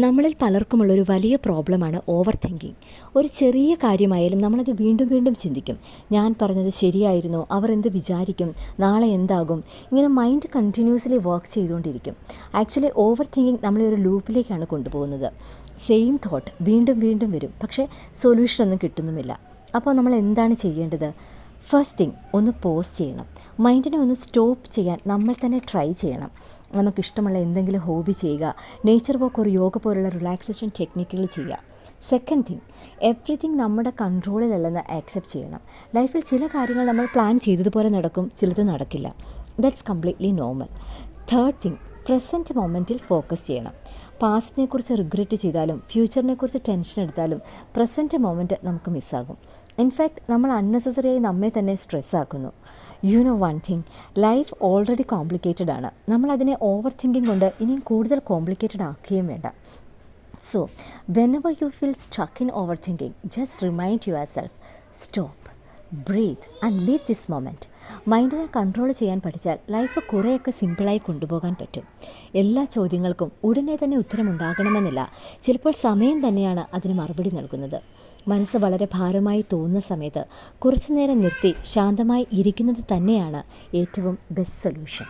നമ്മളിൽ പലർക്കുമുള്ളൊരു വലിയ പ്രോബ്ലമാണ് ഓവർ തിങ്കിങ്. ഒരു ചെറിയ കാര്യമായാലും നമ്മളത് വീണ്ടും വീണ്ടും ചിന്തിക്കും. ഞാൻ പറഞ്ഞത് ശരിയായിരുന്നോ, അവർ എന്ത് വിചാരിക്കും, നാളെ എന്താകും, ഇങ്ങനെ മൈൻഡ് കണ്ടിന്യൂസ്ലി വർക്ക് ചെയ്തുകൊണ്ടിരിക്കും. ആക്ച്വലി ഓവർ തിങ്കിങ് നമ്മളെ ഒരു ലൂപ്പിലേക്കാണ് കൊണ്ടുപോകുന്നത്. സെയിം തോട്ട് വീണ്ടും വീണ്ടും വരും, പക്ഷേ സൊല്യൂഷനൊന്നും കിട്ടുന്നുമില്ല. അപ്പോൾ നമ്മൾ എന്താണ് ചെയ്യേണ്ടത്? ഫസ്റ്റ് തിങ്, ഒന്ന് പോസ് ചെയ്യണം. മൈൻഡിനെ ഒന്ന് സ്റ്റോപ്പ് ചെയ്യാൻ നമ്മൾ തന്നെ ട്രൈ ചെയ്യണം. നമുക്കിഷ്ടമുള്ള എന്തെങ്കിലും ഹോബി ചെയ്യുക, നേച്ചർ വോക്ക് ഒരു യോഗ പോലുള്ള റിലാക്സേഷൻ ടെക്നിക്കുകൾ ചെയ്യുക. സെക്കൻഡ് തിങ്, എവ്രിതിങ് നമ്മുടെ കൺട്രോളിലല്ലെന്ന് ആക്സെപ്റ്റ് ചെയ്യണം. ലൈഫിൽ ചില കാര്യങ്ങൾ നമ്മൾ പ്ലാൻ ചെയ്തതുപോലെ നടക്കും, ചിലത് നടക്കില്ല. That's completely normal. Third thing, present മൊമെൻറ്റിൽ ഫോക്കസ് ചെയ്യണം. പാസ്റ്റിനെ കുറിച്ച് റിഗ്രറ്റ് ചെയ്താലും ഫ്യൂച്ചറിനെ കുറിച്ച് ടെൻഷൻ എടുത്താലും പ്രസൻറ്റ് മൊമെൻറ്റ് നമുക്ക് മിസ്സാകും. ഇൻഫാക്റ്റ് നമ്മൾ അൺനെസസറിയായി നമ്മെ തന്നെ സ്ട്രെസ്സാക്കുന്നു. You know one thing, life already complicated ആണ്. നമ്മളതിനെ ഓവർ തിങ്കിങ് കൊണ്ട് ഇനിയും കൂടുതൽ കോംപ്ലിക്കേറ്റഡ് ആക്കുകയും വേണ്ട. So whenever you feel stuck in over thinking, just remind yourself, stop, breathe and leave this moment. മൈൻഡിനെ കൺട്രോൾ ചെയ്യാൻ പഠിച്ചാൽ ലൈഫ് കുറേയൊക്കെ സിമ്പിളായി കൊണ്ടുപോകാൻ പറ്റും. എല്ലാ ചോദ്യങ്ങൾക്കും ഉടനെ തന്നെ ഉത്തരമുണ്ടാകണമെന്നില്ല. ചിലപ്പോൾ സമയം തന്നെയാണ് അതിന് മറുപടി നൽകുന്നത്. മനസ്സ് വളരെ ഭാരമായി തോന്നുന്ന സമയത്ത് കുറച്ചു നേരം നിർത്തി ശാന്തമായി ഇരിക്കുന്നത് തന്നെയാണ് ഏറ്റവും ബെസ്റ്റ് സൊല്യൂഷൻ.